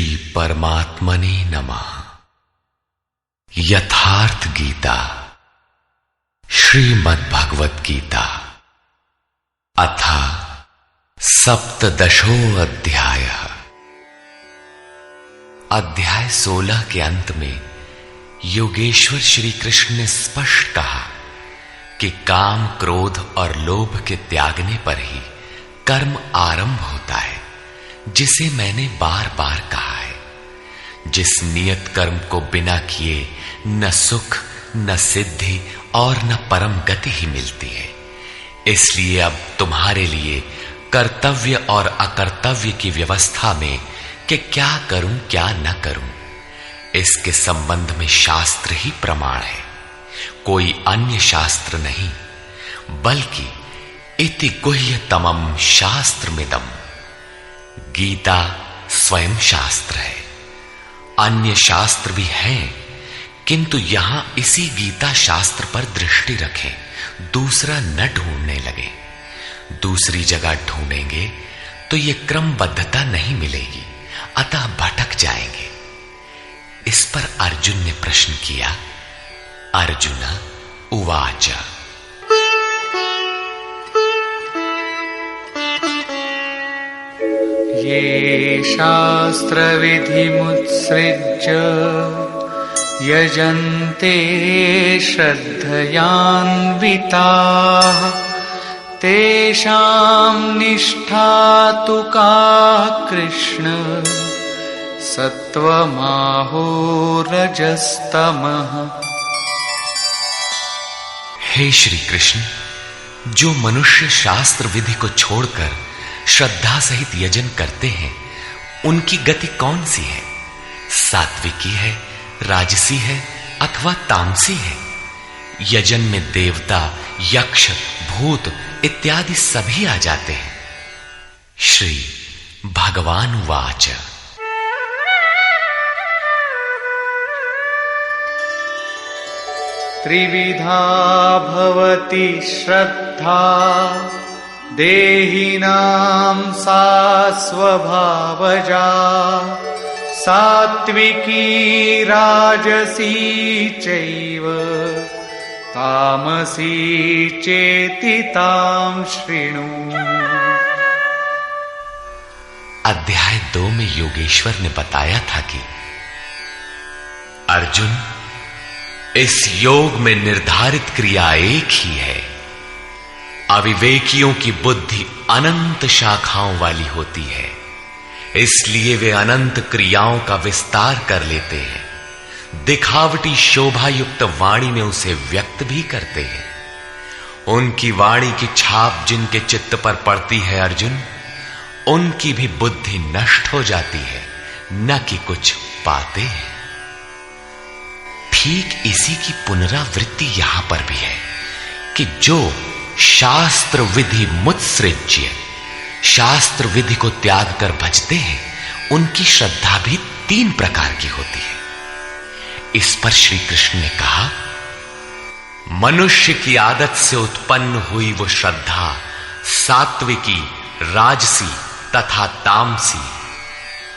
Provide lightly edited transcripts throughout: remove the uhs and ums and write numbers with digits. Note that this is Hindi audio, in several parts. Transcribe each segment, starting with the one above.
श्री परमात्मने नमः। यथार्थ गीता श्रीमद्भगवत गीता अथ सप्तदशो अध्याय। अध्याय 16 के अंत में योगेश्वर श्री कृष्ण ने स्पष्ट कहा कि काम, क्रोध और लोभ के त्यागने पर ही कर्म आरंभ होता है, जिसे मैंने बार बार कहा है। जिस नियत कर्म को बिना किए न सुख, न सिद्धि और न परम गति ही मिलती है। इसलिए अब तुम्हारे लिए कर्तव्य और अकर्तव्य की व्यवस्था में कि क्या करूं क्या न करूं, इसके संबंध में शास्त्र ही प्रमाण है, कोई अन्य शास्त्र नहीं, बल्कि इति गुह्यतमं शास्त्रमिदम्। गीता स्वयं शास्त्र है। अन्य शास्त्र भी हैं, किंतु यहां इसी गीता शास्त्र पर दृष्टि रखें, दूसरा न ढूंढने लगे। दूसरी जगह ढूंढेंगे तो यह क्रमबद्धता नहीं मिलेगी, अतः भटक जाएंगे। इस पर अर्जुन ने प्रश्न किया। अर्जुन उवाच ये शास्त्रविधिमुत्सृज्य यजन्ते श्रद्धयान्विताः तेषां निष्ठा तु का कृष्ण सत्वमाहो रजस्तमः। हे श्री कृष्ण, जो मनुष्य शास्त्र विधि को छोड़कर श्रद्धा सहित यजन करते हैं, उनकी गति कौन सी है? सात्विकी है, राजसी है अथवा तामसी है? यजन में देवता, यक्ष, भूत इत्यादि सभी आ जाते हैं। श्री भगवान वाच त्रिविधा भवति श्रद्धा देहिनां सा स्वभावजा सात्विकी राजसी चैव तामसी चेति तां शृणु। अध्याय 2 में योगेश्वर ने बताया था कि अर्जुन, इस योग में निर्धारित क्रिया एक ही है। अविवेकियों की बुद्धि अनंत शाखाओं वाली होती है, इसलिए वे अनंत क्रियाओं का विस्तार कर लेते हैं। दिखावटी शोभा युक्त वाणी में उसे व्यक्त भी करते हैं। उनकी वाणी की छाप जिनके चित्त पर पड़ती है अर्जुन, उनकी भी बुद्धि नष्ट हो जाती है, न कि कुछ पाते हैं। ठीक इसी की पुनरावृत्ति यहां पर भी है कि जो शास्त्र विधि मुत्सृज्य, शास्त्र विधि को त्याग कर भजते हैं, उनकी श्रद्धा भी 3 प्रकार की होती है। इस पर श्री कृष्ण ने कहा, मनुष्य की आदत से उत्पन्न हुई वो श्रद्धा सात्विकी, राजसी तथा तामसी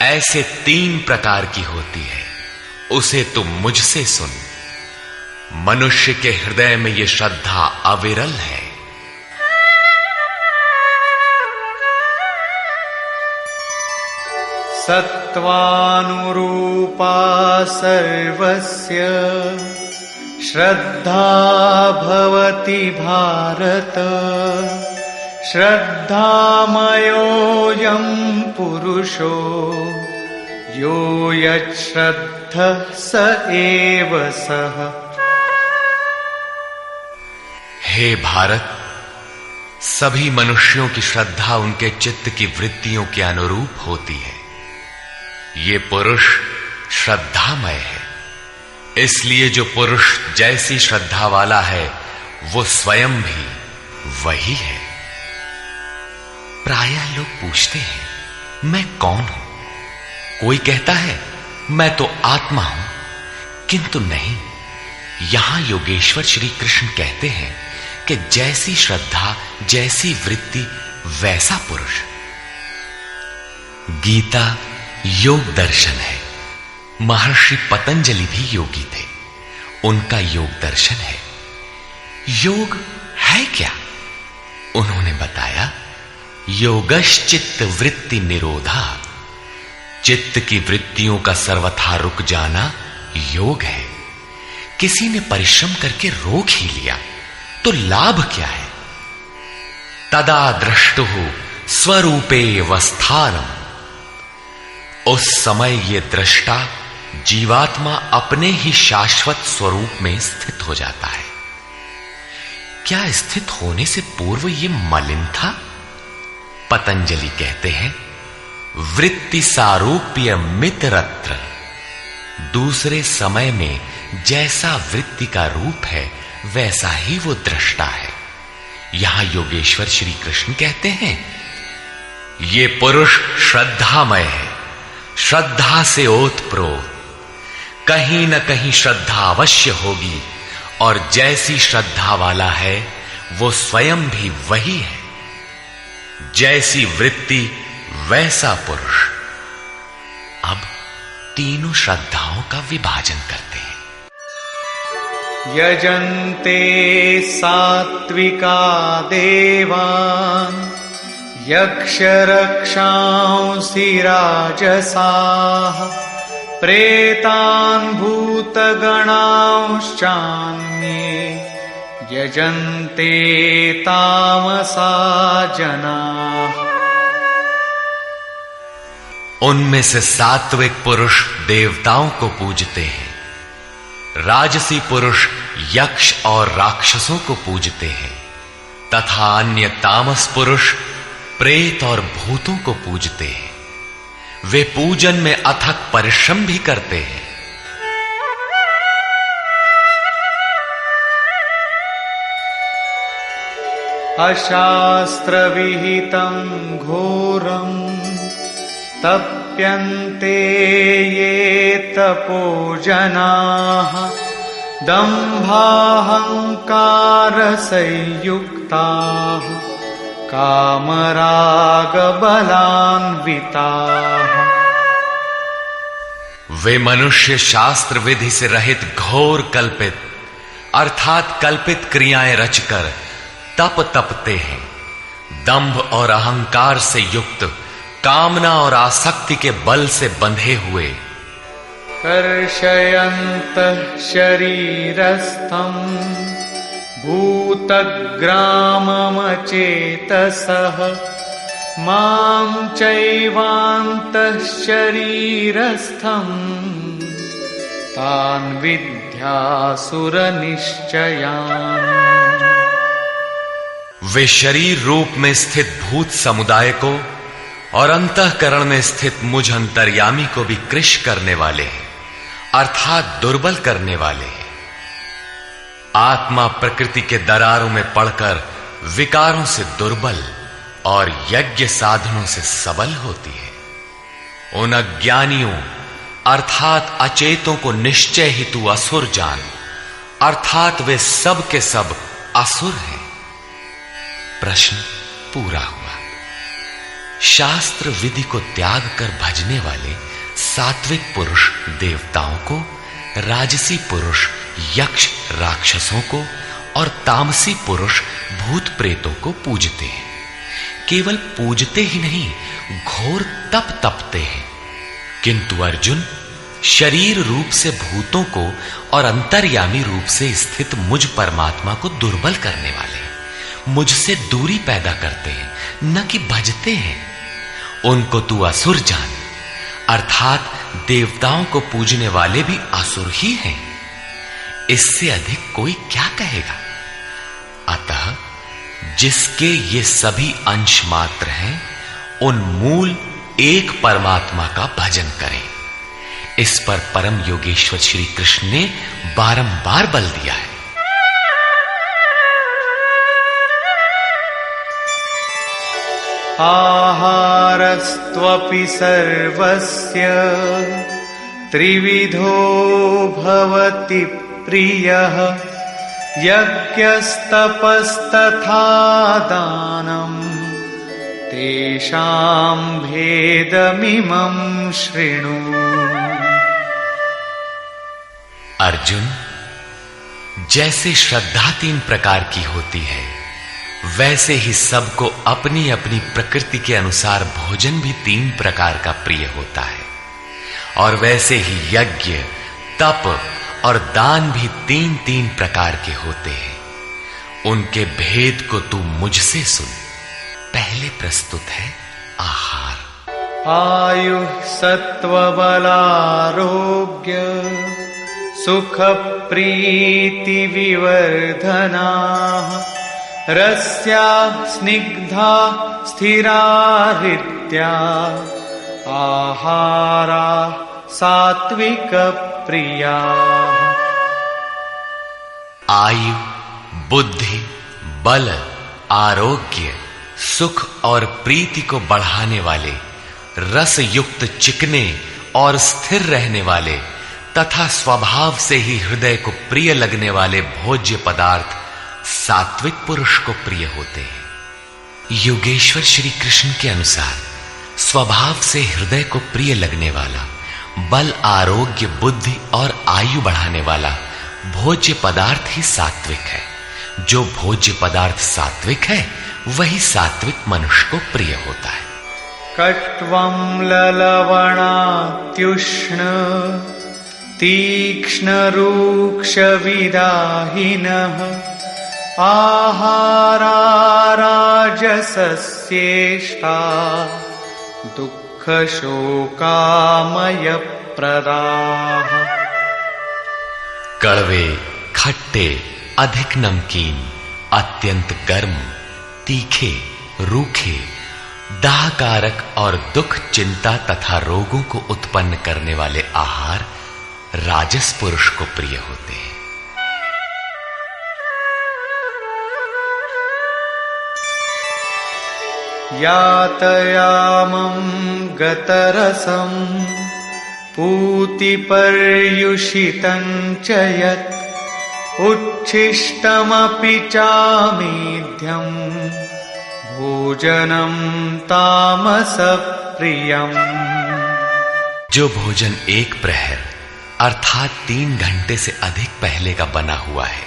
ऐसे 3 प्रकार की होती है। उसे तुम मुझसे सुन। मनुष्य के हृदय में यह श्रद्धा अविरल है। सत्वानुरूपा सर्वस्य श्रद्धा भवति भारत श्रद्धामयोऽयं पुरुषो यो यच्छ्रद्धः स एव सः। हे भारत, सभी मनुष्यों की श्रद्धा उनके चित्त की वृत्तियों के अनुरूप होती है। ये पुरुष श्रद्धामय है, इसलिए जो पुरुष जैसी श्रद्धा वाला है वो स्वयं भी वही है। प्रायः लोग पूछते हैं, मैं कौन हूं? कोई कहता है मैं तो आत्मा हूं, किंतु नहीं। यहां योगेश्वर श्री कृष्ण कहते हैं कि जैसी श्रद्धा, जैसी वृत्ति, वैसा पुरुष। गीता योग दर्शन है। महर्षि पतंजलि भी योगी थे, उनका योग दर्शन है। योग है क्या? उन्होंने बताया, योगश्चित्त वृत्ति निरोधा, चित्त की वृत्तियों का सर्वथा रुक जाना योग है। किसी ने परिश्रम करके रोक ही लिया तो लाभ क्या है? तदा द्रष्टुः स्वरूपे वस्थानम, उस समय ये दृष्टा जीवात्मा अपने ही शाश्वत स्वरूप में स्थित हो जाता है। क्या स्थित होने से पूर्व ये मलिन था? पतंजलि कहते हैं, वृत्ति सारूप्य मित्रत्र, दूसरे समय में जैसा वृत्ति का रूप है वैसा ही वो दृष्टा है। यहां योगेश्वर श्री कृष्ण कहते हैं, ये पुरुष श्रद्धामय है, श्रद्धा से ओतप्रोत, कहीं न कहीं श्रद्धा अवश्य होगी, और जैसी श्रद्धा वाला है वो स्वयं भी वही है। जैसी वृत्ति वैसा पुरुष। अब तीनों श्रद्धाओं का विभाजन करते हैं। यजन्ते सात्विका देवान् यक्षरक्षांसि राजसाः प्रेतान् भूतगणांश्चान्ये यजन्ते तामसा जनाः। उनमें से सात्विक पुरुष देवताओं को पूजते हैं, राजसी पुरुष यक्ष और राक्षसों को पूजते हैं, तथा अन्य तामस पुरुष प्रेत और भूतों को पूजते हैं। वे पूजन में अथक परिश्रम भी करते हैं। अशास्त्र विहितं घोरं तप्यन्ते ये तपोजनाः दम्भाहंकार संयुक्ताः कामरागबलान्विताः। वे मनुष्य शास्त्र विधि से रहित घोर कल्पित अर्थात कल्पित क्रियाएं रचकर तप तपते हैं। दंभ और अहंकार से युक्त, कामना और आसक्ति के बल से बंधे हुए, कर्षयन्तः शरीरस्थं भूतग्राममचेतसः मां चैवान्तः शरीरस्थं तान् विद्यासुरनिश्चयान्। वे शरीर रूप में स्थित भूत समुदाय को और अंतःकरण में स्थित मुझ अंतर्यामी को भी कृश करने वाले हैं, अर्थात दुर्बल करने वाले हैं। आत्मा प्रकृति के दरारों में पड़कर विकारों से दुर्बल और यज्ञ साधनों से सबल होती है। उन अज्ञानियों अर्थात अचेतों को निश्चय हेतु असुर जान, अर्थात वे सब के सब असुर हैं। प्रश्न पूरा हुआ। शास्त्र विधि को त्याग कर भजने वाले सात्विक पुरुष देवताओं को, राजसी पुरुष यक्ष राक्षसों को और तामसी पुरुष भूत प्रेतों को पूजते हैं। केवल पूजते ही नहीं, घोर तप तपते हैं। किंतु अर्जुन, शरीर रूप से भूतों को और अंतर्यामी रूप से स्थित मुझ परमात्मा को दुर्बल करने वाले, मुझसे दूरी पैदा करते हैं, न कि भजते हैं। उनको तू असुर जान, अर्थात देवताओं को पूजने वाले भी असुर ही हैं। इससे अधिक कोई क्या कहेगा? अतः जिसके ये सभी अंश मात्र हैं, उन मूल एक परमात्मा का भजन करें। इस पर परम योगेश्वर श्री कृष्ण ने बारंबार बल दिया है। आहारस्त्वपि सर्वस्य त्रिविधो भवति प्रियः यज्ञस्तपस्तथा दानं तेषां भेदमिमं शृणु। अर्जुन, जैसे श्रद्धा 3 प्रकार की होती है, वैसे ही सबको अपनी अपनी प्रकृति के अनुसार भोजन भी 3 प्रकार का प्रिय होता है, और वैसे ही यज्ञ, तप और दान भी 3-3 प्रकार के होते हैं। उनके भेद को तू मुझसे सुन। पहले प्रस्तुत है आहार। आयुः सत्त्वबलारोग्य सुख प्रीति विवर्धनाः रस्या स्निग्धा स्थिरा हृद्या आहारा सात्विक प्रिया। आयु, बुद्धि, बल, आरोग्य, सुख और प्रीति को बढ़ाने वाले, रस युक्त चिकने और स्थिर रहने वाले तथा स्वभाव से ही हृदय को प्रिय लगने वाले भोज्य पदार्थ सात्विक पुरुष को प्रिय होते हैं। योगेश्वर श्री कृष्ण के अनुसार स्वभाव से हृदय को प्रिय लगने वाला, बल, आरोग्य, बुद्धि और आयु बढ़ाने वाला भोज्य पदार्थ ही सात्विक है। जो भोज्य पदार्थ सात्विक है, वही सात्विक मनुष्य को प्रिय होता है। कट्वं ललवणात्युष्ण तीक्ष्ण रूक्ष विदाहिनः आहारा राजसस्येष्टा दुःख शोकामय प्रदाः। कड़वे, खट्टे, अधिक नमकीन, अत्यंत गर्म, तीखे, रूखे, दाहकारक और दुख, चिंता तथा रोगों को उत्पन्न करने वाले आहार राजस पुरुष को प्रिय होते हैं। यातयामं गतरसं पूतिपर्युषितं च यत् उच्छिष्टमपि चामेध्यं भोजनं तामसप्रियम्। जो भोजन 1 प्रहर अर्थात 3 घंटे से अधिक पहले का बना हुआ है,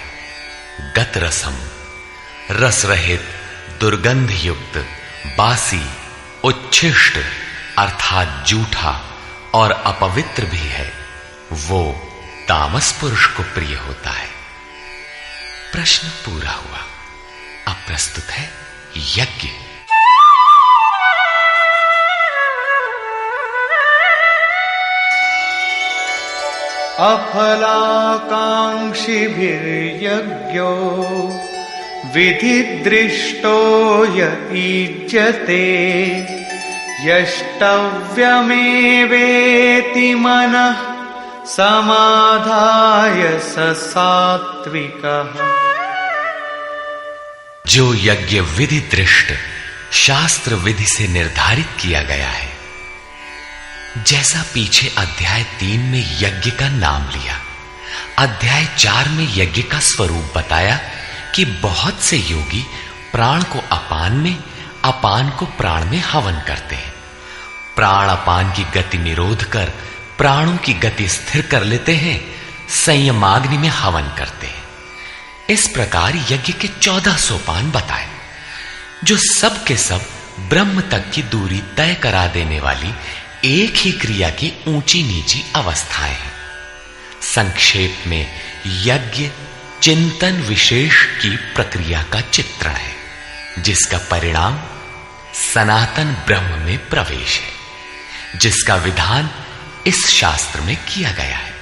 गत रसम, रस रहित, दुर्गंध युक्त, बासी, उच्छिष्ट अर्थात जूठा और अपवित्र भी है, वो तामस पुरुष को प्रिय होता है। प्रश्न पूरा हुआ। अब प्रस्तुत है यज्ञ। अफलाकांक्षिभिर्यज्ञो विधिदृष्टो य ईज्यते यष्टव्यमेवेति मनः समाधाय स सात्विकः। जो यज्ञ विधि दृष्ट शास्त्र विधि से निर्धारित किया गया है, जैसा पीछे अध्याय 3 में यज्ञ का नाम लिया, अध्याय 4 में यज्ञ का स्वरूप बताया कि बहुत से योगी प्राण को अपान में, अपान को प्राण में हवन करते हैं। प्राण अपान की गति निरोध कर प्राणों की गति स्थिर कर लेते हैं, संयमाग्नि में हवन करते हैं। इस प्रकार यज्ञ के 14 सोपान बताए, जो सब के सब ब्रह्म तक की दूरी तय करा देने वाली एक ही क्रिया की ऊंची नीची अवस्थाएं हैं। संक्षेप में यज्ञ चिंतन विशेष की प्रक्रिया का चित्रण है, जिसका परिणाम सनातन ब्रह्म में प्रवेश है, जिसका विधान इस शास्त्र में किया गया है।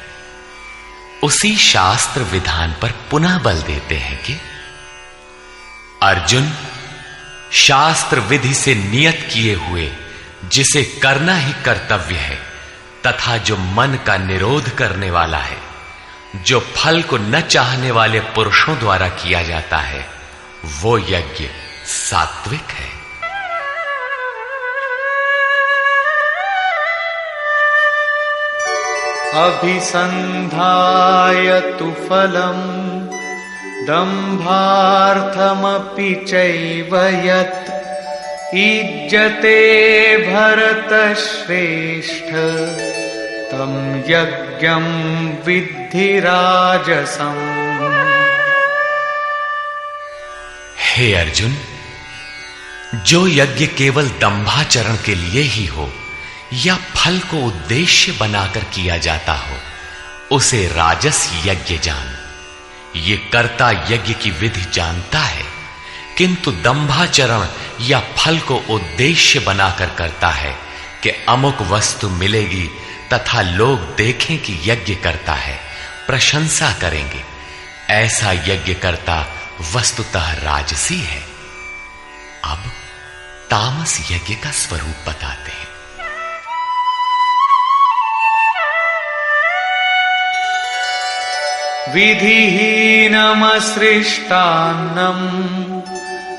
उसी शास्त्र विधान पर पुनः बल देते हैं कि अर्जुन, शास्त्र विधि से नियत किए हुए जिसे करना ही कर्तव्य है तथा जो मन का निरोध करने वाला है, जो फल को न चाहने वाले पुरुषों द्वारा किया जाता है, वो यज्ञ सात्विक है। अभिसन्धाय तु फलम् दम्भार्थमपि चैव यत् ईज्जते भरतश्रेष्ठ तं यज्ञं विद्धि राजसम्। हे अर्जुन, जो यज्ञ केवल दंभाचरण के लिए ही हो या फल को उद्देश्य बनाकर किया जाता हो, उसे राजस यज्ञ जान। ये कर्ता यज्ञ की विधि जानता है, किंतु दंभाचरण या फल को उद्देश्य बनाकर करता है कि अमुक वस्तु मिलेगी तथा लोग देखें कि यज्ञ करता है, प्रशंसा करेंगे। ऐसा यज्ञ करता वस्तुतः राजसी है। अब तामस यज्ञ का स्वरूप बताते हैं। विधिहीनमसृष्टान्नं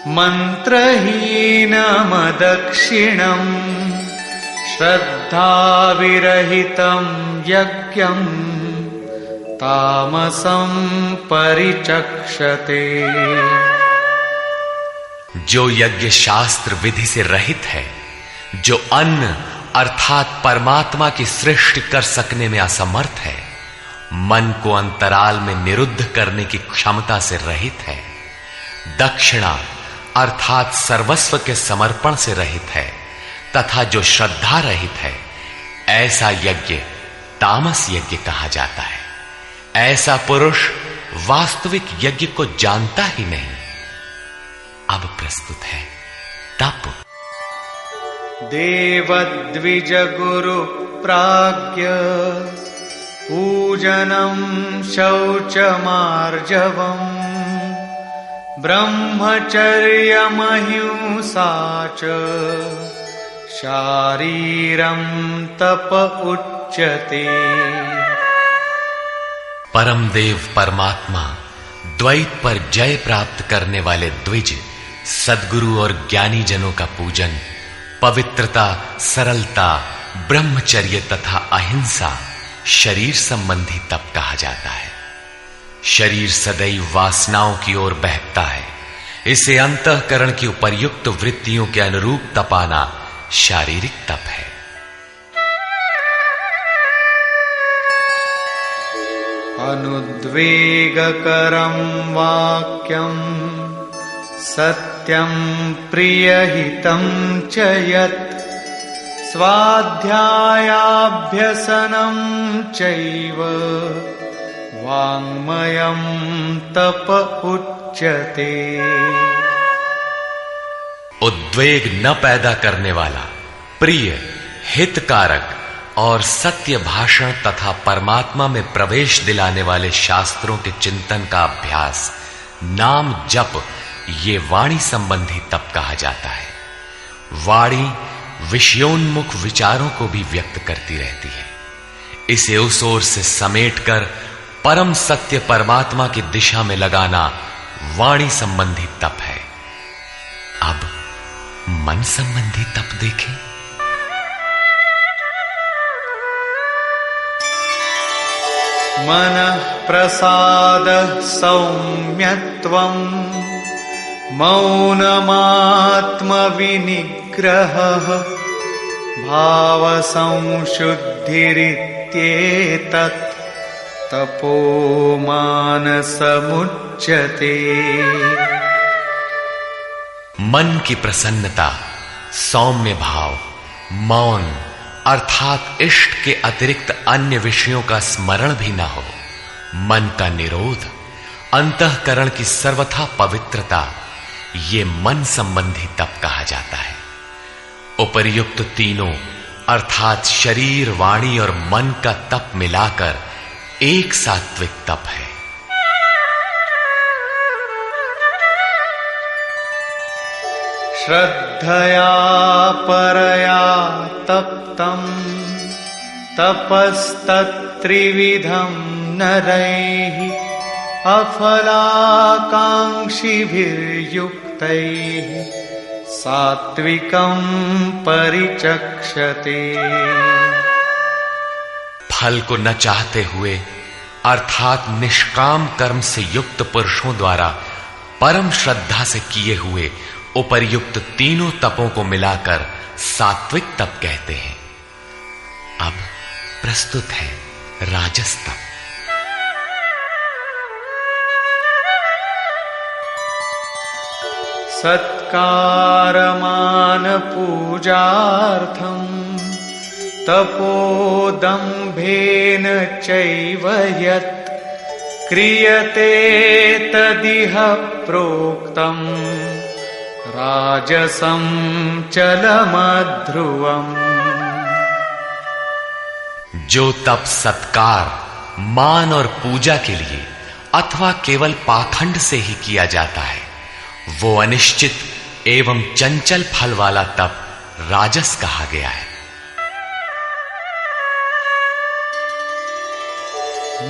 मन्त्रहीनमदक्षिणम् श्रद्धाविरहितं यज्ञं तामसं परिचक्षते। जो यज्ञ शास्त्र विधि से रहित है, जो अन्न अर्थात परमात्मा की सृष्टि कर सकने में असमर्थ है, मन को अंतराल में निरुद्ध करने की क्षमता से रहित है, दक्षिणा अर्थात सर्वस्व के समर्पण से रहित है तथा जो श्रद्धा रहित है, ऐसा यज्ञ तामस यज्ञ कहा जाता है। ऐसा पुरुष वास्तविक यज्ञ को जानता ही नहीं। अब प्रस्तुत है तप। देवद्विज गुरु प्राज्ञ पूजनं शौचमार्जवम् ब्रह्मचर्यमहिंसा च शारीरं तप उच्यते। परम देव परमात्मा द्वैत पर जय प्राप्त करने वाले द्विज सद्गुरु और ज्ञानी जनों का पूजन पवित्रता, सरलता, ब्रह्मचर्य तथा अहिंसा शरीर संबंधी तप कहा जाता है। शरीर सदैव वासनाओं की ओर बहकता है, इसे अंतःकरण की उपर्युक्त वृत्तियों के अनुरूप तपाना शारीरिक तप है। अनुद्वेगकरं वाक्यं सत्यं प्रियहितं च यत् स्वाध्यायाभ्यसनं चैव वाङ्मयं तप उच्यते। उद्वेग न पैदा करने वाला, प्रिय, हितकारक और सत्य भाषण तथा परमात्मा में प्रवेश दिलाने वाले शास्त्रों के चिंतन का अभ्यास, नाम जप, ये वाणी संबंधी तप कहा जाता है। वाणी विषयोन्मुख विचारों को भी व्यक्त करती रहती है। इसे उस ओर से समेटकर परम सत्य परमात्मा की दिशा में लगाना वाणी संबंधी तप है। अब मन संबंधी तप देखें। मनः प्रसादः सौम्यत्वम् मौनमात्मविनिग्रहः भावसंशुद्धिरित्येतत् तपो मानसमुच्यते। मन की प्रसन्नता, सौम्य भाव, मौन अर्थात इष्ट के अतिरिक्त अन्य विषयों का स्मरण भी न हो, मन का निरोध, अंतःकरण की सर्वथा पवित्रता, ये मन संबंधी तप कहा जाता है। उपर्युक्त तीनों अर्थात शरीर, वाणी और मन का तप मिलाकर एक सात्विक तप है। श्रद्धया परया तप्तं तपस्तत्त्रिविधं नरैः अफलाकांक्षिभिर्युक्तैः सात्विकं परिचक्षते। फल को न चाहते हुए अर्थात निष्काम कर्म से युक्त पुरुषों द्वारा परम श्रद्धा से किए हुए उपर्युक्त तीनों तपों को मिलाकर सात्विक तप कहते हैं। अब प्रस्तुत है राजस तप। सत्कारमान पूजार्थं तपोदम्भेन चैव यत् क्रियते तदिह प्रोक्तम् राजसं चलमध्रुवम्। जो तप सत्कार, मान और पूजा के लिए अथवा केवल पाखंड से ही किया जाता है, वो अनिश्चित एवं चंचल फल वाला तप राजस कहा गया है।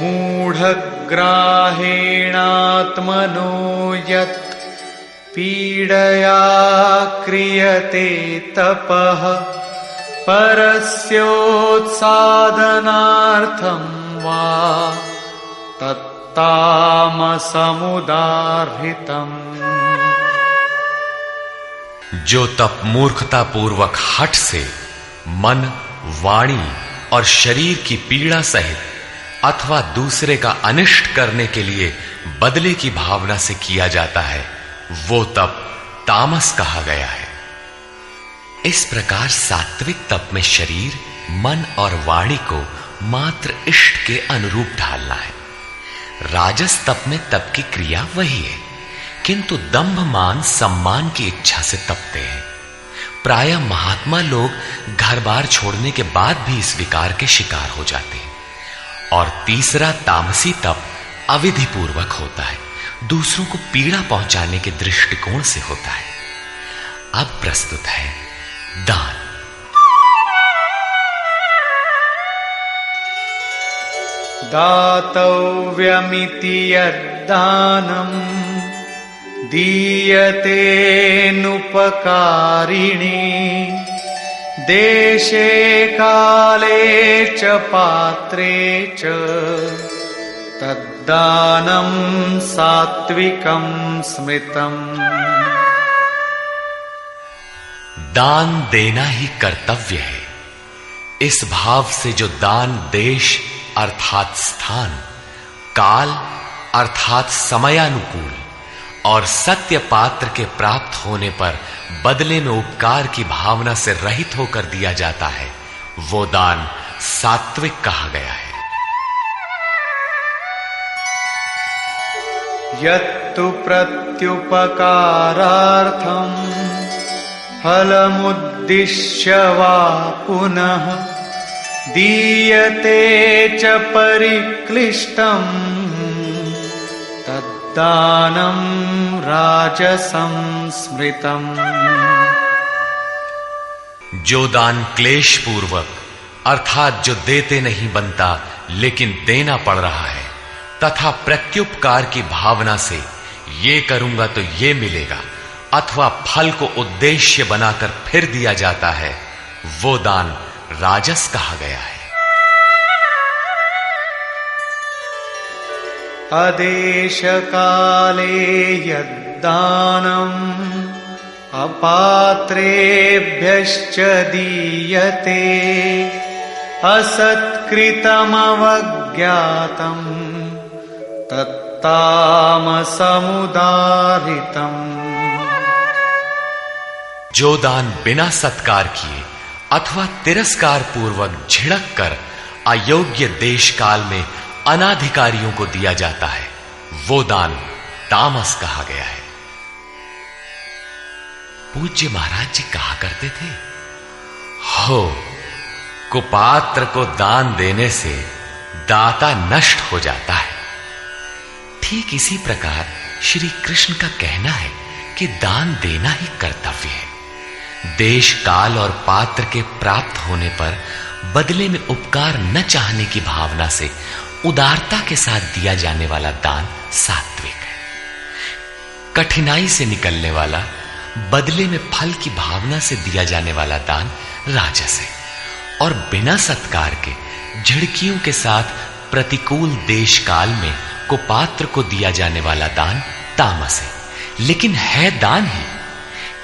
मूढ़ग्राहेणात्मनो यत् पीडया क्रियते तपः परस्योत्सादनार्थं वा तत्तामसमुदाहृतम्। जो तप मूर्खता पूर्वक हठ से मन, वाणी और शरीर की पीड़ा सहित अथवा दूसरे का अनिष्ट करने के लिए बदले की भावना से किया जाता है, वो तप तामस कहा गया है। इस प्रकार सात्विक तप में शरीर, मन और वाणी को मात्र इष्ट के अनुरूप ढालना है। राजस तप में तप की क्रिया वही है, किंतु दंभ मान सम्मान की इच्छा से तपते हैं। प्रायः महात्मा लोग घर बार छोड़ने के बाद भी इस विकार के शिकार हो जाते हैं। और तीसरा तामसी तप अविधि पूर्वक होता है, दूसरों को पीड़ा पहुंचाने के दृष्टिकोण से होता है। अब प्रस्तुत है दान। दातव्यमिति यद्दानं दीयतेऽनुपकारिणे देशे काले च पात्रे च तद्दानं सात्विकं स्मृतम्। दान देना ही कर्तव्य है। इस भाव से जो दान देश अर्थात स्थान, काल अर्थात समयानुकूल और सत्य पात्र के प्राप्त होने पर बदले में उपकार की भावना से रहित होकर दिया जाता है, वो दान सात्विक कहा गया है। यत्तु प्रत्युपकारार्थं फलमुद्दिश्य वा पुनः दीयते च परिक्लिष्टं तद्दानं राजसं स्मृतम्। जो दान क्लेश पूर्वक अर्थात जो देते नहीं बनता लेकिन देना पड़ रहा है तथा प्रत्युपकार की भावना से ये करूंगा तो ये मिलेगा अथवा फल को उद्देश्य बनाकर फिर दिया जाता है, वो दान राजस कहा गया है। अदेश काले यद्दानम् अपात्रेभ्यश्च दीयते असत्कृतमवज्ञातम् तत्तामसमुदाहृतम्। जो दान बिना सत्कार किए अथवा तिरस्कार पूर्वक झिड़क कर अयोग्य देश काल में अनाधिकारियों को दिया जाता है, वो दान तामस कहा गया है। पूज्य महाराज जी कहा करते थे, हो कुपात्र को दान देने से दाता नष्ट हो जाता है। ठीक इसी प्रकार श्री कृष्ण का कहना है कि दान देना ही कर्तव्य है। देश काल और पात्र के प्राप्त होने पर बदले में उपकार न चाहने की भावना से उदारता के साथ दिया जाने वाला दान सात्विक है। कठिनाई से निकलने वाला बदले में फल की भावना से दिया जाने वाला दान राजस है और बिना सत्कार के झिड़कियों के साथ प्रतिकूल देश काल में कुपात्र को दिया जाने वाला दान तामस है, लेकिन है दान ही,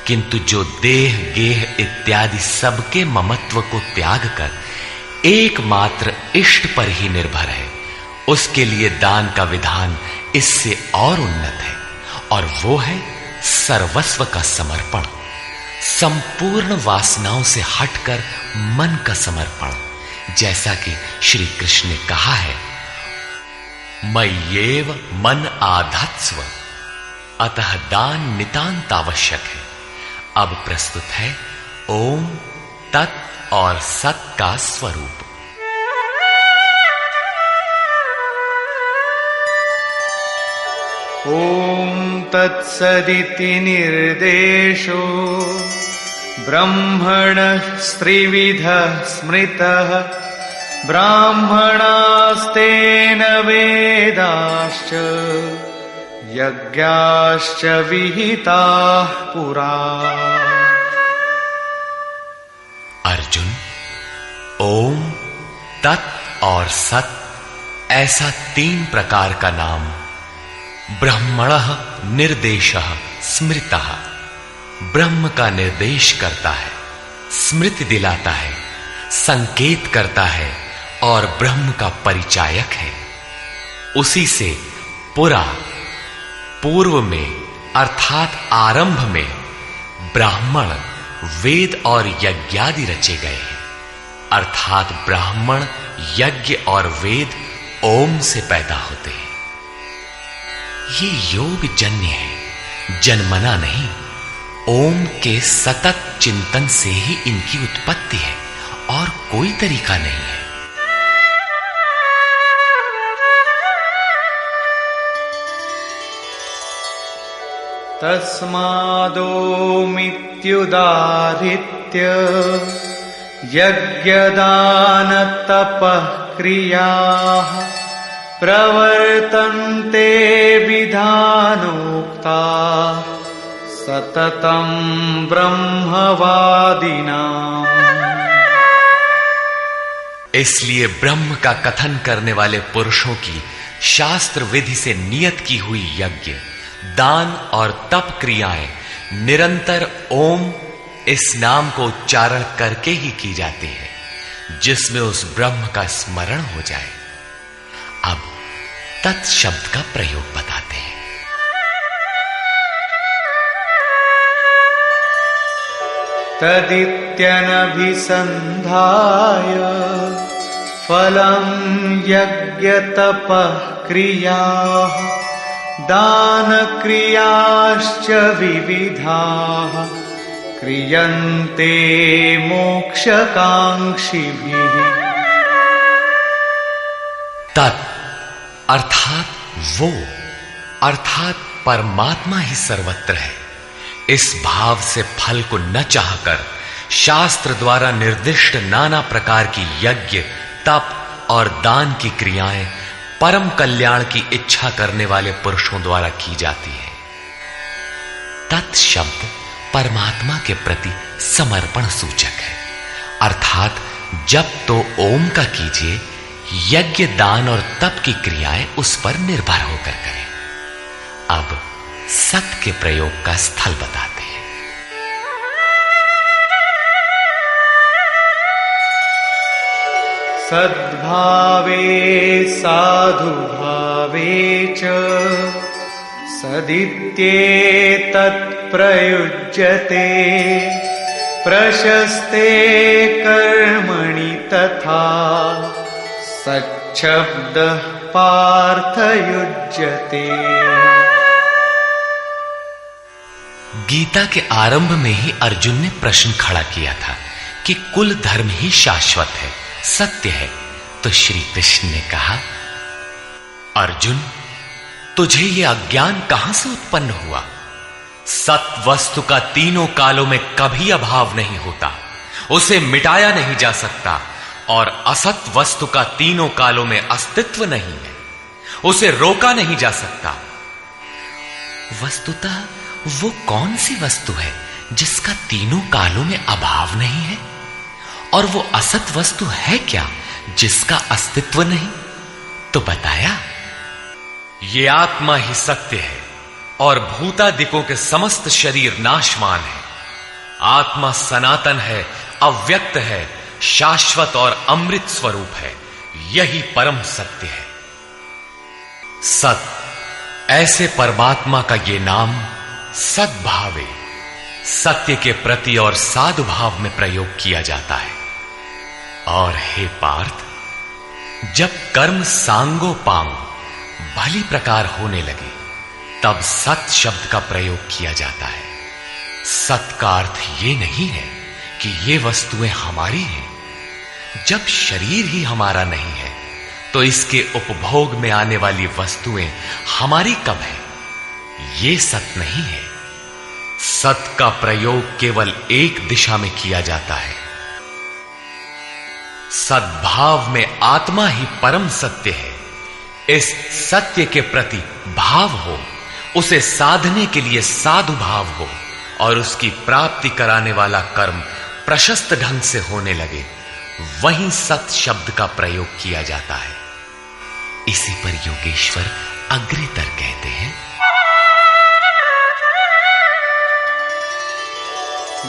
किंतु जो देह गेह इत्यादि सबके ममत्व को त्याग कर एकमात्र इष्ट पर ही निर्भर है, उसके लिए दान का विधान इससे और उन्नत है, और वो है सर्वस्व का समर्पण, संपूर्ण वासनाओं से हटकर मन का समर्पण। जैसा कि श्री कृष्ण ने कहा है, मय्येव मन आधत्स्व, अतः दान नितांत आवश्यक है। अब प्रस्तुत है ओम तत् और सत का स्वरूप। ॐ तत्सदिति निर्देशो ब्रह्मणः त्रिविधः स्मृतः ब्राह्मणास्तेन वेदाश्च यज्ञाश्च विहिताः पुरा। अर्जुन, ओम तत् और सत ऐसा 3 प्रकार का नाम ब्रह्मणः निर्देशः स्मृतः, ब्रह्म का निर्देश करता है, स्मृति दिलाता है, संकेत करता है और ब्रह्म का परिचायक है। उसी से पुरा, पूर्व में अर्थात आरंभ में ब्राह्मण, वेद और यज्ञादि रचे गए हैं, अर्थात ब्राह्मण, यज्ञ और वेद ओम से पैदा होते हैं। ये योग जन्य है, जन्मना नहीं। ओम के सतत चिंतन से ही इनकी उत्पत्ति है और कोई तरीका नहीं है। तस्मादोमित्युदाहृत्य यज्ञदान तपः क्रियाः प्रवर्तन्ते विधानोक्ता सततं ब्रह्मवादिनाम्। इसलिए ब्रह्म का कथन करने वाले पुरुषों की शास्त्र विधि से नियत की हुई यज्ञ, दान और तप क्रियाएं निरंतर ओम इस नाम को उच्चारण करके ही की जाती है, जिसमें उस ब्रह्म का स्मरण हो जाए। अब तत् शब्द का प्रयोग बताते हैं। तदित्यनभिसन्धाय फलं यज्ञ तपः क्रियाः दान क्रियाश्च विविधाः क्रियन्ते मोक्षकांक्षिभिः। तत् अर्थात वो, अर्थात परमात्मा ही सर्वत्र है। इस भाव से फल को न चाहकर शास्त्र द्वारा निर्दिष्ट नाना प्रकार की यज्ञ, तप और दान की क्रियाएं परम कल्याण की इच्छा करने वाले पुरुषों द्वारा की जाती है। तत् शब्द परमात्मा के प्रति समर्पण सूचक है, अर्थात जब तो ओम का कीजिए, यज्ञ, दान और तप की क्रियाएं उस पर निर्भर होकर करें। अब सत के प्रयोग का स्थल बताते हैं। सद्भावे साधुभावे च सदित्येतत् प्रयुज्यते प्रशस्ते कर्मणि तथा सच्छब्दः पार्थयुज्यते। गीता के आरंभ में ही अर्जुन ने प्रश्न खड़ा किया था कि कुल धर्म ही शाश्वत है, सत्य है। तो श्री कृष्ण ने कहा, अर्जुन, तुझे यह अज्ञान कहां से उत्पन्न हुआ? सत वस्तु का तीनों कालों में कभी अभाव नहीं होता, उसे मिटाया नहीं जा सकता, और असत वस्तु का तीनों कालों में अस्तित्व नहीं है, उसे रोका नहीं जा सकता। वस्तुतः वो कौन सी वस्तु है जिसका तीनों कालों में अभाव नहीं है? और वो असत वस्तु है क्या जिसका अस्तित्व नहीं? तो बताया, ये आत्मा ही सत्य है और भूतादिकों के समस्त शरीर नाशवान है। आत्मा सनातन है, अव्यक्त है, शाश्वत और अमृत स्वरूप है। यही परम सत्य है। सत, ऐसे परमात्मा का ये नाम सद्भावे, सत्य के प्रति और साधुभाव में प्रयोग किया जाता है। और हे पार्थ, जब कर्म सांगो पांग भली प्रकार होने लगे, तब सत शब्द का प्रयोग किया जाता है। सत का अर्थ ये नहीं है कि ये वस्तुएं हमारी हैं। जब शरीर ही हमारा नहीं है, तो इसके उपभोग में आने वाली वस्तुएं हमारी कब है? ये सत नहीं है। सत का प्रयोग केवल एक दिशा में किया जाता है। सद्भाव में आत्मा ही परम सत्य है। इस सत्य के प्रति भाव हो, उसे साधने के लिए साधु भाव हो और उसकी प्राप्ति कराने वाला कर्म प्रशस्त ढंग से होने लगे, वहीं सत शब्द का प्रयोग किया जाता है। इसी पर योगेश्वर अग्रेतर कहते हैं,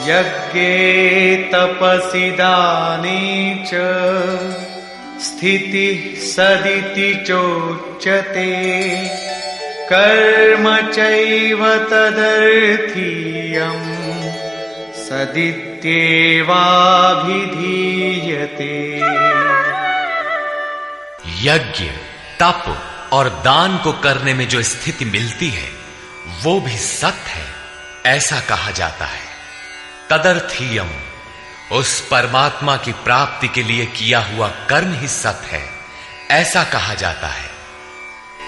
यज्ञे तपसि दाने च स्थितिः सदिति चोच्यते कर्म चैव तदर्थीयम् सदित्येवाभिधीयते। यज्ञ, तप और दान को करने में जो स्थिति मिलती है, वो भी सत्य है, ऐसा कहा जाता है। तदर्थीयम, उस परमात्मा की प्राप्ति के लिए किया हुआ कर्म ही सत्य है, ऐसा कहा जाता है।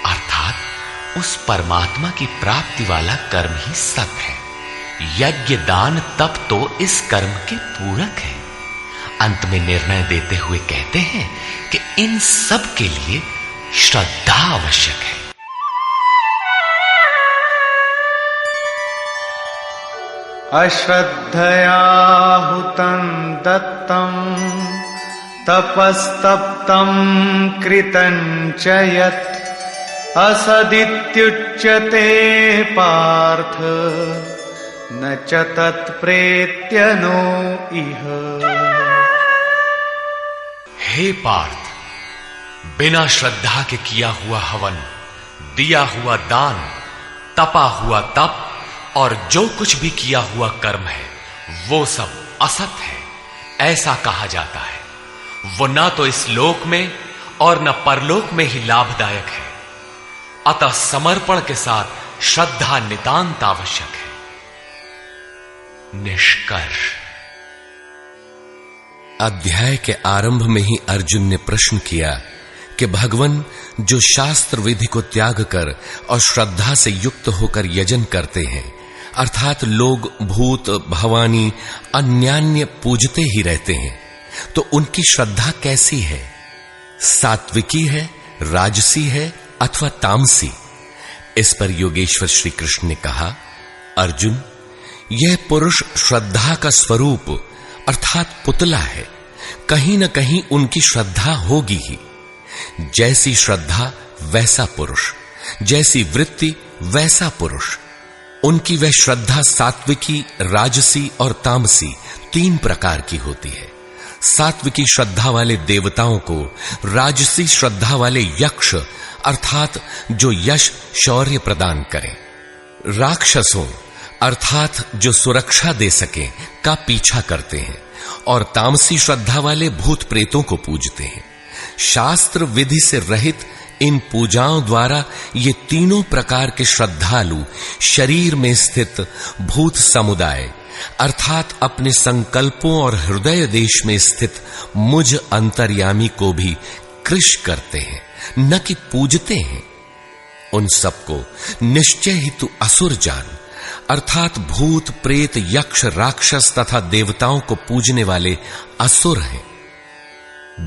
अर्थात उस परमात्मा की प्राप्ति वाला कर्म ही सत्य है। यज्ञ, दान, तप तो इस कर्म के पूरक है। अंत में निर्णय देते हुए कहते हैं कि इन सब के लिए श्रद्धा आवश्यक है। अश्रद्धया हुतं दत्तं तपस्तप्तं कृतं च यत् असदित्युच्यते पार्थ न च तत्प्रेत्य नो इह। हे पार्थ, बिना श्रद्धा के किया हुआ हवन, दिया हुआ दान, तपा हुआ तप और जो कुछ भी किया हुआ कर्म है, वो सब असत है, ऐसा कहा जाता है। वो ना तो इस लोक में और न परलोक में ही लाभदायक है। अतः समर्पण के साथ श्रद्धा नितांत आवश्यक है। निष्कर्ष। अध्याय के आरंभ में ही अर्जुन ने प्रश्न किया कि भगवान जो शास्त्र विधि को त्याग कर और श्रद्धा से युक्त होकर यजन करते हैं, अर्थात लोग भूत भवानी अन्यान्य पूजते ही रहते हैं, तो उनकी श्रद्धा कैसी है? सात्विकी है, राजसी है अथवा तामसी? इस पर योगेश्वर श्री कृष्ण ने कहा, अर्जुन, यह पुरुष श्रद्धा का स्वरूप अर्थात पुतला है। कहीं न कहीं उनकी श्रद्धा होगी ही। जैसी श्रद्धा वैसा पुरुष, जैसी वृत्ति वैसा पुरुष। उनकी वह श्रद्धा सात्विकी, राजसी और तामसी 3 प्रकार की होती है। सात्विकी श्रद्धा वाले देवताओं को राजसी श्रद्धा वाले यक्ष अर्थात जो यश शौर्य प्रदान करें, राक्षसों अर्थात जो सुरक्षा दे सकें का पीछा करते हैं, और तामसी श्रद्धा वाले भूत प्रेतों को पूजते हैं। शास्त्र विधि से रहित इन पूजाओं द्वारा ये तीनों प्रकार के श्रद्धालु शरीर में स्थित भूत समुदाय अर्थात अपने संकल्पों और हृदय देश में स्थित मुझ अंतर्यामी को भी कृश करते हैं, न कि पूजते हैं। उन सबको निश्चय ही तू असुर जान, अर्थात भूत प्रेत यक्ष राक्षस तथा देवताओं को पूजने वाले असुर हैं।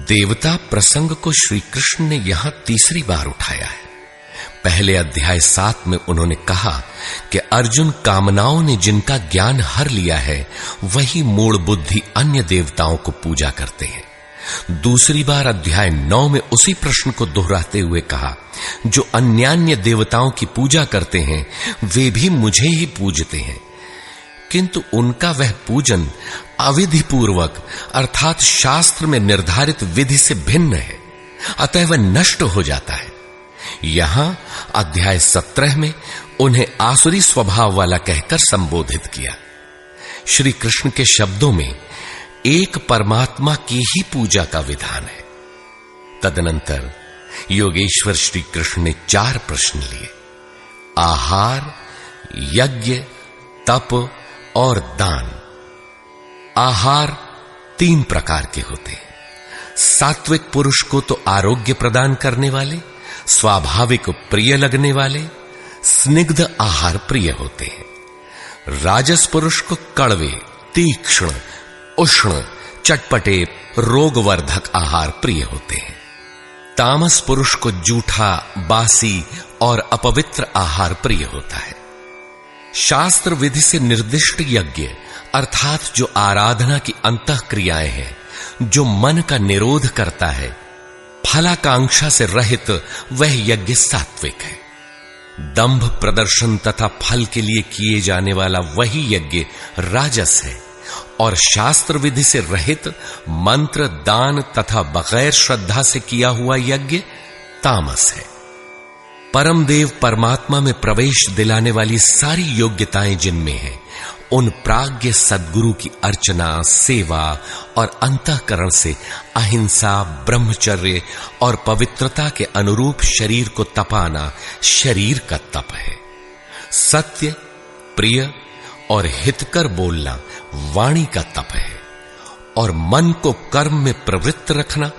देवता प्रसंग को श्री कृष्ण ने यहां तीसरी बार उठाया है। पहले अध्याय 7 में उन्होंने कहा कि अर्जुन, कामनाओं ने जिनका ज्ञान हर लिया है, वही मूढ़ बुद्धि अन्य देवताओं को पूजा करते हैं। दूसरी बार अध्याय 9 में उसी प्रश्न को दोहराते हुए कहा, जो अन्यान्य देवताओं की पूजा करते हैं वे भी मुझे ही पूजते हैं, किंतु उनका वह पूजन अविधि पूर्वक अर्थात शास्त्र में निर्धारित विधि से भिन्न है, अतः वह नष्ट हो जाता है। यहां अध्याय 17 में उन्हें आसुरी स्वभाव वाला कहकर संबोधित किया। श्री कृष्ण के शब्दों में एक परमात्मा की ही पूजा का विधान है। तदनंतर योगेश्वर श्री कृष्ण ने 4 प्रश्न लिए। आहार, यज्ञ, तप और दान। आहार 3 प्रकार के होते हैं। सात्विक पुरुष को तो आरोग्य प्रदान करने वाले, स्वाभाविक प्रिय लगने वाले स्निग्ध आहार प्रिय होते हैं। राजस पुरुष को कड़वे, तीक्ष्ण, उष्ण, चटपटे, रोगवर्धक आहार प्रिय होते हैं। तामस पुरुष को जूठा, बासी और अपवित्र आहार प्रिय होता है। शास्त्र विधि से निर्दिष्ट यज्ञ अर्थात जो आराधना की अंतः क्रियाएं हैं, जो मन का निरोध करता है, फलाकांक्षा से रहित, वह यज्ञ सात्विक है। दंभ प्रदर्शन तथा फल के लिए किए जाने वाला वही यज्ञ राजस है और शास्त्र विधि से रहित मंत्र, दान तथा बगैर श्रद्धा से किया हुआ यज्ञ तामस है। परमदेव परमात्मा में प्रवेश दिलाने वाली सारी योग्यताएं जिनमें हैं, उन प्राज्ञ सद्गुरु की अर्चना, सेवा और अंतःकरण से अहिंसा, ब्रह्मचर्य और पवित्रता के अनुरूप शरीर को तपाना शरीर का तप है। सत्य, प्रिय और हितकर बोलना वाणी का तप है और मन को कर्म में प्रवृत्त रखना,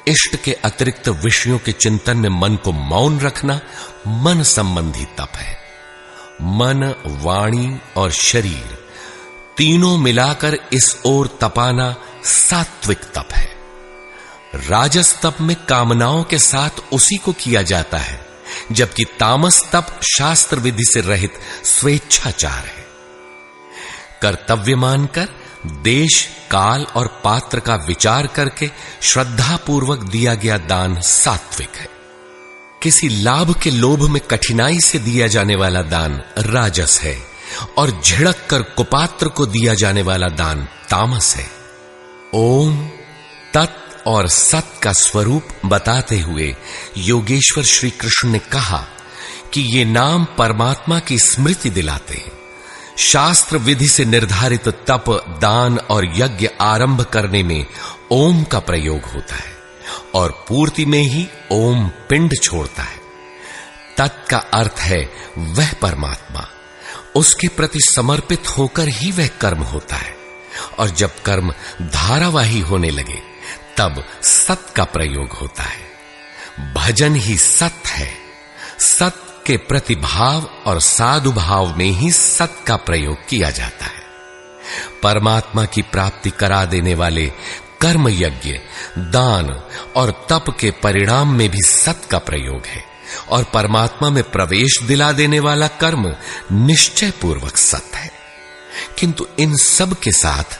इष्ट के अतिरिक्त विषयों के चिंतन में मन को मौन रखना मन संबंधी तप है। मन, वाणी और शरीर तीनों मिलाकर इस ओर तपाना सात्विक तप है। राजस तप में कामनाओं के साथ उसी को किया जाता है, जबकि तामस तप शास्त्र विधि से रहित स्वेच्छाचार है। कर्तव्य मानकर देश, काल और पात्र का विचार करके श्रद्धापूर्वक दिया गया दान सात्विक है। किसी लाभ के लोभ में कठिनाई से दिया जाने वाला दान राजस है और झिड़क कर कुपात्र को दिया जाने वाला दान तामस है। ओम, तत् और सत का स्वरूप बताते हुए योगेश्वर श्री कृष्ण ने कहा कि ये नाम परमात्मा की स्मृति दिलाते हैं। शास्त्र विधि से निर्धारित तप, दान और यज्ञ आरंभ करने में ओम का प्रयोग होता है और पूर्ति में ही ओम पिंड छोड़ता है। तत् का अर्थ है वह परमात्मा, उसके प्रति समर्पित होकर ही वह कर्म होता है और जब कर्म धारावाही होने लगे तब सत का प्रयोग होता है। भजन ही सत है। सत के प्रतिभाव और साधु भाव में ही सत का प्रयोग किया जाता है। परमात्मा की प्राप्ति करा देने वाले कर्म, यज्ञ, दान और तप के परिणाम में भी सत का प्रयोग है और परमात्मा में प्रवेश दिला देने वाला कर्म निश्चय पूर्वक सत है। किंतु इन सब के साथ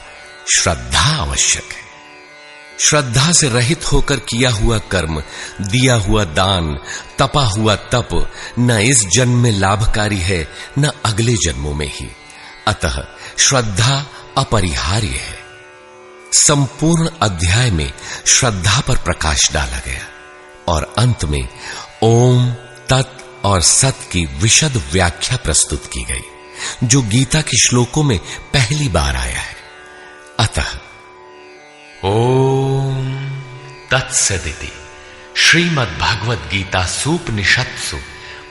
श्रद्धा आवश्यक है। श्रद्धा से रहित होकर किया हुआ कर्म, दिया हुआ दान, तपा हुआ तप न इस जन्म में लाभकारी है न अगले जन्मों में ही। अतः श्रद्धा अपरिहार्य है। संपूर्ण अध्याय में श्रद्धा पर प्रकाश डाला गया और अंत में ओम, तत् और सत की विशद व्याख्या प्रस्तुत की गई, जो गीता के श्लोकों में पहली बार आया है। अतः ओम तत्सदिति श्रीमद्भगवद गीता सूपनिषत्सु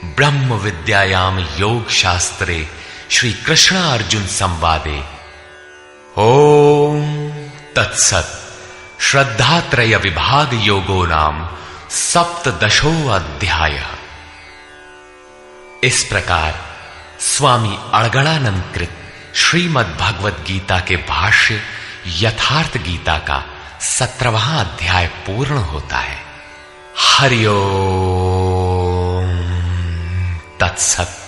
ब्रह्म विद्यायाम योग शास्त्रे श्री कृष्ण अर्जुन संवादे ओम तत्सत् श्रद्धात्रय विभाग योगो नाम सप्तदशो अध्याय। इस प्रकार स्वामी अड़गड़ानंद कृत श्रीमद्भगवद गीता के भाष्य यथार्थ गीता का 17वां अध्याय पूर्ण होता है। हरि ओम तत्सत्।